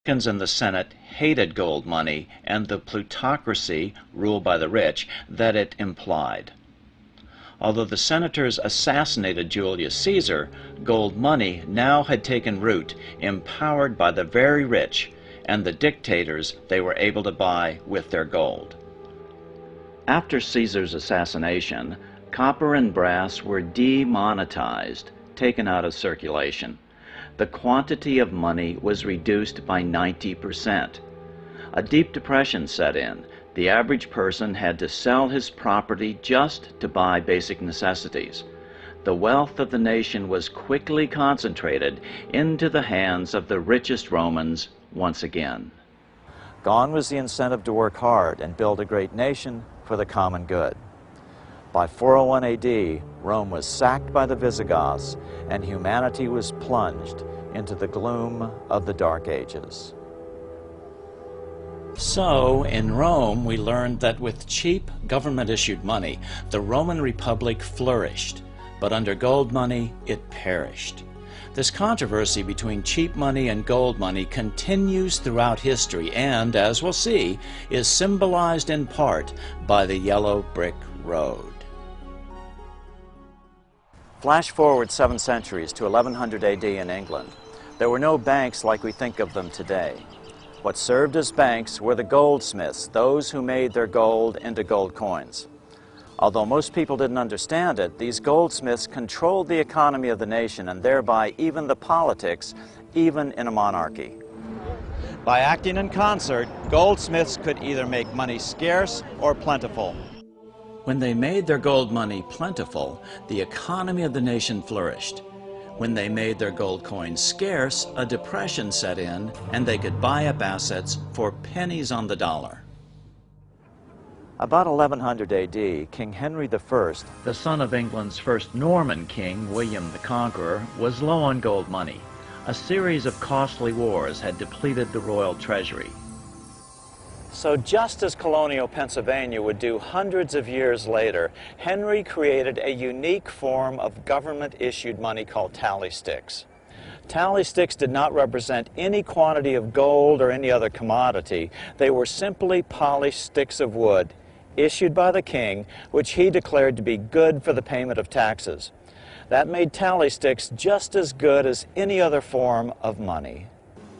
Republicans in the Senate hated gold money and the plutocracy, ruled by the rich, that it implied. Although the senators assassinated Julius Caesar, gold money now had taken root, empowered by the very rich and the dictators they were able to buy with their gold. After Caesar's assassination, copper and brass were demonetized, taken out of circulation. The quantity of money was reduced by 90%. A deep depression set in. The average person had to sell his property just to buy basic necessities. The wealth of the nation was quickly concentrated into the hands of the richest Romans once again. Gone was the incentive to work hard and build a great nation for the common good. By 401 AD, Rome was sacked by the Visigoths, and humanity was plunged into the gloom of the Dark Ages. So, in Rome, we learned that with cheap government-issued money, the Roman Republic flourished, but under gold money, it perished. This controversy between cheap money and gold money continues throughout history and, as we'll see, is symbolized in part by the yellow brick road. Flash forward 7 centuries to 1100 AD in England. There were no banks like we think of them today. What served as banks were the goldsmiths, those who made their gold into gold coins. Although most people didn't understand it, these goldsmiths controlled the economy of the nation and thereby even the politics, even in a monarchy. By acting in concert, goldsmiths could either make money scarce or plentiful. When they made their gold money plentiful, the economy of the nation flourished. When they made their gold coins scarce, a depression set in, and they could buy up assets for pennies on the dollar. About 1100 AD, King Henry I, the son of England's first Norman king, William the Conqueror, was low on gold money. A series of costly wars had depleted the royal treasury. So just as colonial Pennsylvania would do hundreds of years later, Henry created a unique form of government-issued money called tally sticks. Tally sticks did not represent any quantity of gold or any other commodity. They were simply polished sticks of wood issued by the king, which he declared to be good for the payment of taxes. That made tally sticks just as good as any other form of money.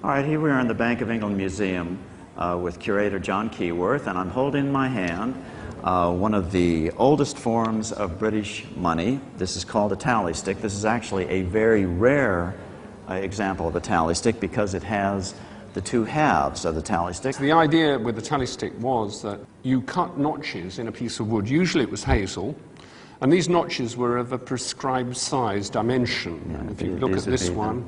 All right, here we are in the Bank of England Museum with curator John Keyworth, and I'm holding in my hand one of the oldest forms of British money. This is called a tally stick. This is actually a very rare example of a tally stick because it has the two halves of the tally stick. The idea with the tally stick was that you cut notches in a piece of wood. Usually it was hazel, and these notches were of a prescribed size dimension. Yeah, and if you look at this one,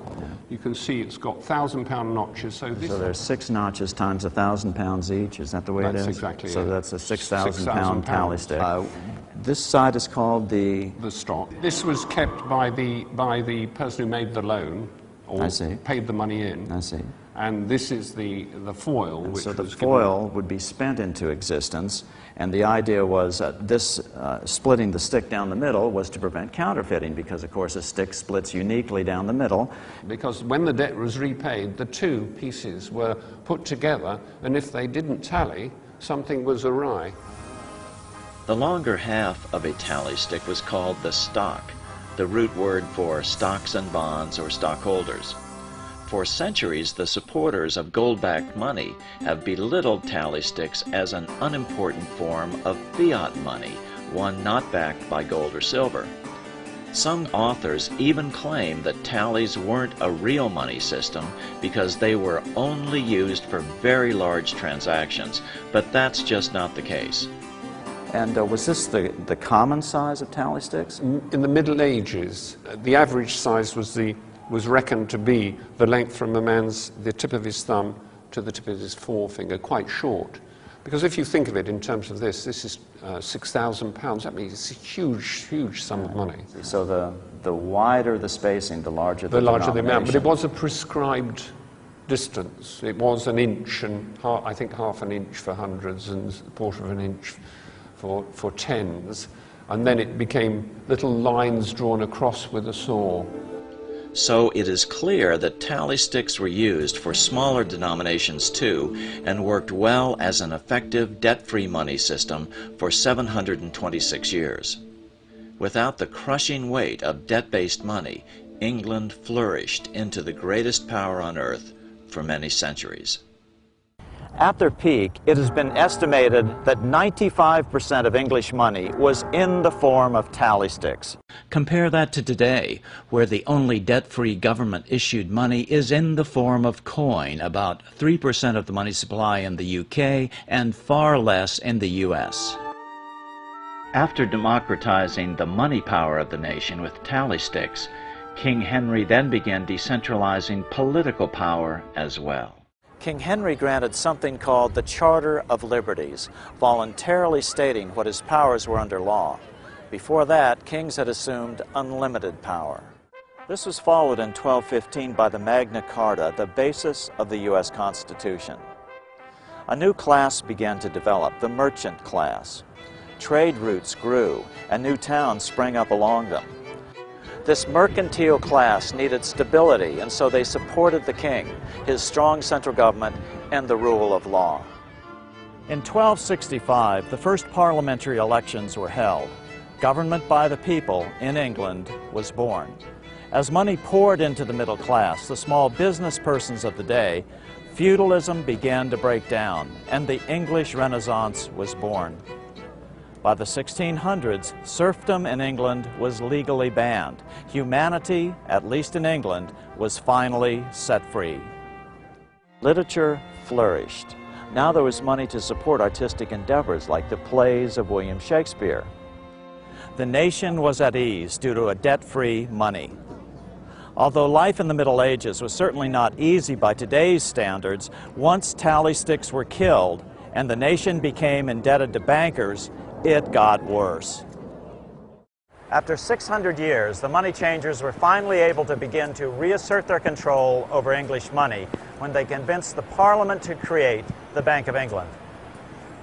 you can see it's got 1,000-pound notches. So there's 6 notches times 1,000 pounds each. Is that the way it is? That's exactly it. So that's a 6,000-pound tally stick. Wow. This side is called the stock. This was kept by the person who made the loan, or paid the money in. I see. And this is the foil. And which so the was foil would be spent into existence, and the idea was this splitting the stick down the middle was to prevent counterfeiting, because of course a stick splits uniquely down the middle. Because when the debt was repaid, the two pieces were put together, and if they didn't tally, something was awry. The longer half of a tally stick was called the stock, the root word for stocks and bonds or stockholders. For centuries, the supporters of gold-backed money have belittled tally sticks as an unimportant form of fiat money, one not backed by gold or silver. Some authors even claim that tallies weren't a real money system because they were only used for very large transactions, but that's just not the case. And was this the common size of tally sticks? In the Middle Ages, the average size was reckoned to be the length from the tip of his thumb to the tip of his forefinger, quite short. Because if you think of it in terms of this is 6,000 pounds. That means it's a huge, huge sum of money. So the wider the spacing, the larger the larger the amount. But it was a prescribed distance. It was an inch, and I think half an inch for hundreds and a quarter of an inch for tens. And then it became little lines drawn across with a saw. So it is clear that tally sticks were used for smaller denominations too, and worked well as an effective debt-free money system for 726 years. Without the crushing weight of debt-based money, England flourished into the greatest power on earth for many centuries. At their peak, it has been estimated that 95% of English money was in the form of tally sticks. Compare that to today, where the only debt-free government-issued money is in the form of coin, about 3% of the money supply in the UK and far less in the US. After democratizing the money power of the nation with tally sticks, King Henry then began decentralizing political power as well. King Henry granted something called the Charter of Liberties, voluntarily stating what his powers were under law. Before that, kings had assumed unlimited power. This was followed in 1215 by the Magna Carta, the basis of the U.S. Constitution. A new class began to develop, the merchant class. Trade routes grew, and new towns sprang up along them. This mercantile class needed stability, and so they supported the king, his strong central government, and the rule of law. In 1265, the first parliamentary elections were held. Government by the people in England was born. As money poured into the middle class, the small business persons of the day, feudalism began to break down, and the English Renaissance was born. By the 1600s, serfdom in England was legally banned. Humanity, at least in England, was finally set free. Literature flourished. Now there was money to support artistic endeavors like the plays of William Shakespeare. The nation was at ease due to a debt-free money. Although life in the Middle Ages was certainly not easy by today's standards, once tally sticks were killed and the nation became indebted to bankers, it got worse. After 600 years, the money changers were finally able to begin to reassert their control over English money when they convinced the Parliament to create the Bank of England.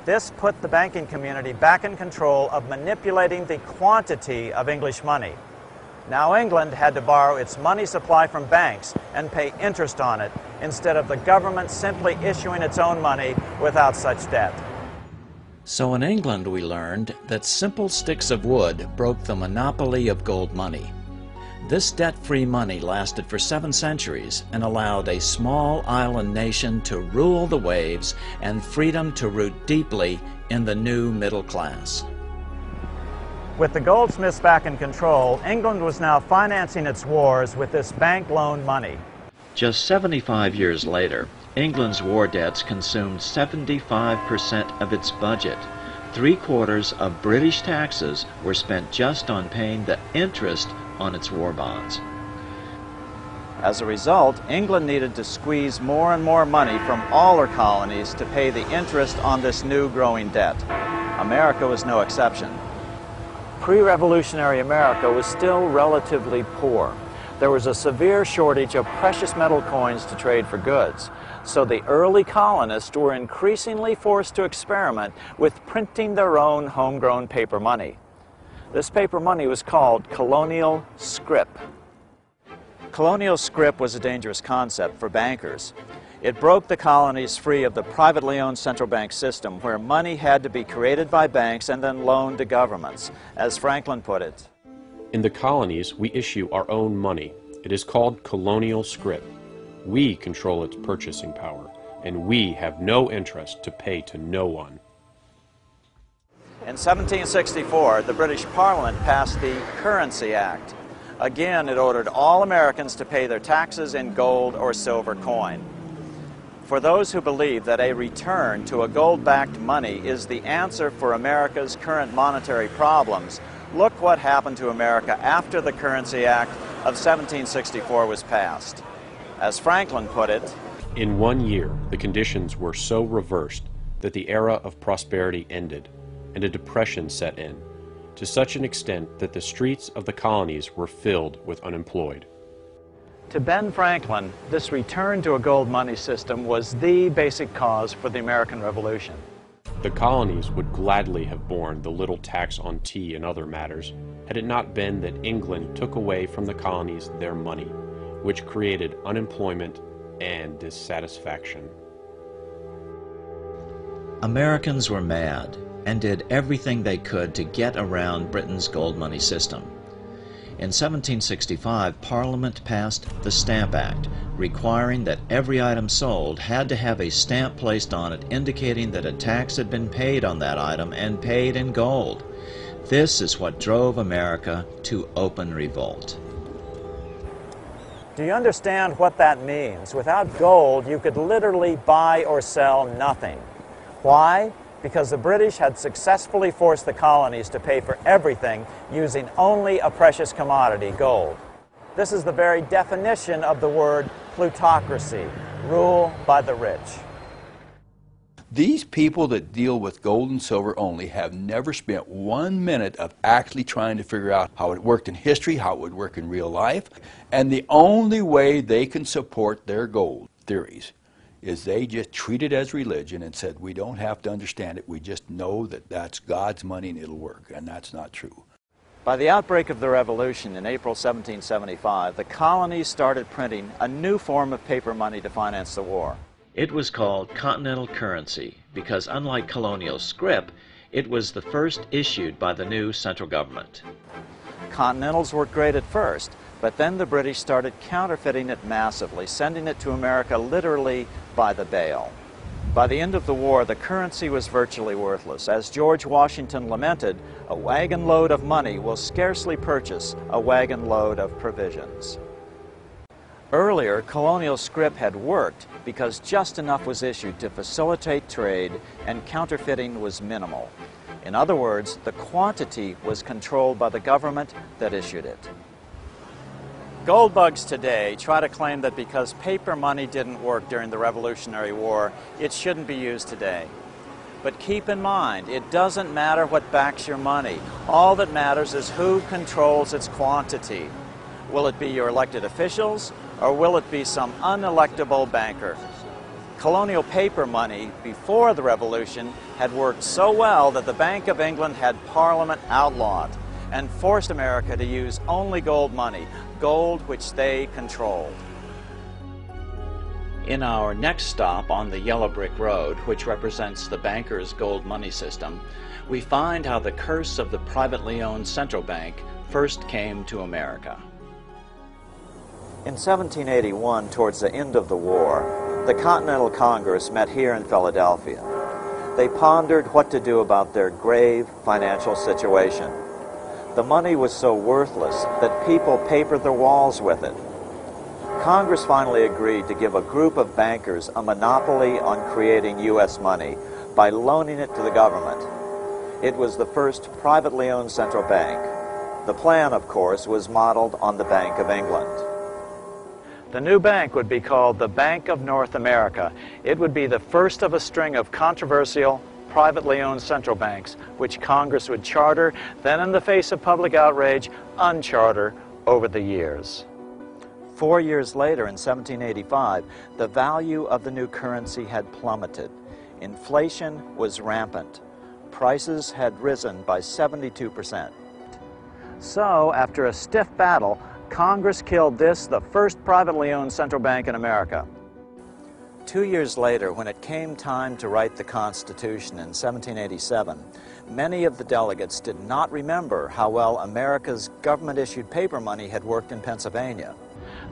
This put the banking community back in control of manipulating the quantity of English money. Now England had to borrow its money supply from banks and pay interest on it, instead of the government simply issuing its own money without such debt. So in England we learned that simple sticks of wood broke the monopoly of gold money. This debt-free money lasted for 7 centuries and allowed a small island nation to rule the waves and freedom to root deeply in the new middle class. With the goldsmiths back in control, England was now financing its wars with this bank-loaned money. Just 75 years later, England's war debts consumed 75% of its budget. 3/4 of British taxes were spent just on paying the interest on its war bonds. As a result, England needed to squeeze more and more money from all her colonies to pay the interest on this new growing debt. America was no exception. Pre-revolutionary America was still relatively poor. There was a severe shortage of precious metal coins to trade for goods, so the early colonists were increasingly forced to experiment with printing their own homegrown paper money. This paper money was called colonial scrip. Colonial scrip was a dangerous concept for bankers. It broke the colonies free of the privately owned central bank system, where money had to be created by banks and then loaned to governments. As Franklin put it, "In the colonies, we issue our own money. It is called colonial scrip. We control its purchasing power, and we have no interest to pay to no one." In 1764, the British Parliament passed the Currency Act. Again, it ordered all Americans to pay their taxes in gold or silver coin. For those who believe that a return to a gold-backed money is the answer for America's current monetary problems, look what happened to America after the Currency Act of 1764 was passed. As Franklin put it, "In 1 year, the conditions were so reversed that the era of prosperity ended, and a depression set in, to such an extent that the streets of the colonies were filled with unemployed." To Ben Franklin, this return to a gold money system was the basic cause for the American Revolution. The colonies would gladly have borne the little tax on tea and other matters, had it not been that England took away from the colonies their money, which created unemployment and dissatisfaction. Americans were mad and did everything they could to get around Britain's gold money system. In 1765, Parliament passed the Stamp Act, requiring that every item sold had to have a stamp placed on it indicating that a tax had been paid on that item and paid in gold. This is what drove America to open revolt. Do you understand what that means? Without gold, you could literally buy or sell nothing. Why? Because the British had successfully forced the colonies to pay for everything using only a precious commodity, gold. This is the very definition of the word plutocracy, rule by the rich. These people that deal with gold and silver only have never spent 1 minute of actually trying to figure out how it worked in history, how it would work in real life, and the only way they can support their gold theories is they just treat it as religion and said, we don't have to understand it, we just know that that's God's money and it'll work, and that's not true. By the outbreak of the Revolution in April 1775, the colonies started printing a new form of paper money to finance the war. It was called Continental Currency because, unlike colonial scrip, it was the first issued by the new central government. Continentals worked great at first, but then the British started counterfeiting it massively, sending it to America literally by the bale. By the end of the war, the currency was virtually worthless. As George Washington lamented, a wagon load of money will scarcely purchase a wagon load of provisions. Earlier, colonial scrip had worked because just enough was issued to facilitate trade and counterfeiting was minimal. In other words, the quantity was controlled by the government that issued it. Gold bugs today try to claim that because paper money didn't work during the Revolutionary War, it shouldn't be used today. But keep in mind, it doesn't matter what backs your money. All that matters is who controls its quantity. Will it be your elected officials, or will it be some unelectable banker? Colonial paper money before the Revolution had worked so well that the Bank of England had Parliament outlawed and forced America to use only gold money, gold which they controlled. In our next stop on the Yellow Brick Road, which represents the banker's gold money system, we find how the curse of the privately owned central bank first came to America. In 1781, towards the end of the war, the Continental Congress met here in Philadelphia. They pondered what to do about their grave financial situation. The money was so worthless that people papered their walls with it. Congress finally agreed to give a group of bankers a monopoly on creating U.S. money by loaning it to the government. It was the first privately owned central bank. The plan, of course, was modeled on the Bank of England. The new bank would be called the Bank of North America. It would be the first of a string of controversial, privately owned central banks, which Congress would charter, then in the face of public outrage, uncharter over the years. 4 years later, in 1785, the value of the new currency had plummeted. Inflation was rampant. Prices had risen by 72%. So, after a stiff battle, Congress killed this, the first privately owned central bank in America. 2 years later, when it came time to write the Constitution in 1787, many of the delegates did not remember how well America's government-issued paper money had worked in Pennsylvania.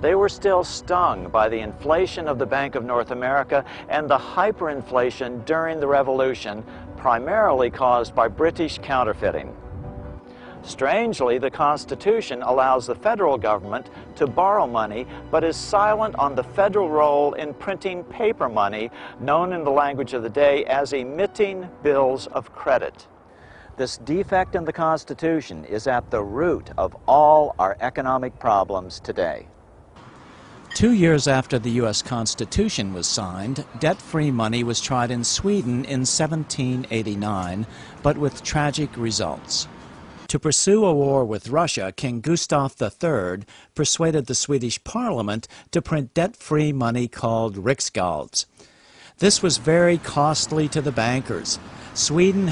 They were still stung by the inflation of the Bank of North America and the hyperinflation during the Revolution, primarily caused by British counterfeiting. Strangely, the Constitution allows the federal government to borrow money, but is silent on the federal role in printing paper money, known in the language of the day as emitting bills of credit. This defect in the Constitution is at the root of all our economic problems today. 2 years after the U.S. Constitution was signed, debt-free money was tried in Sweden in 1789, but with tragic results. To pursue a war with Russia, King Gustav III persuaded the Swedish Parliament to print debt-free money called riksgälds. This was very costly to the bankers. Sweden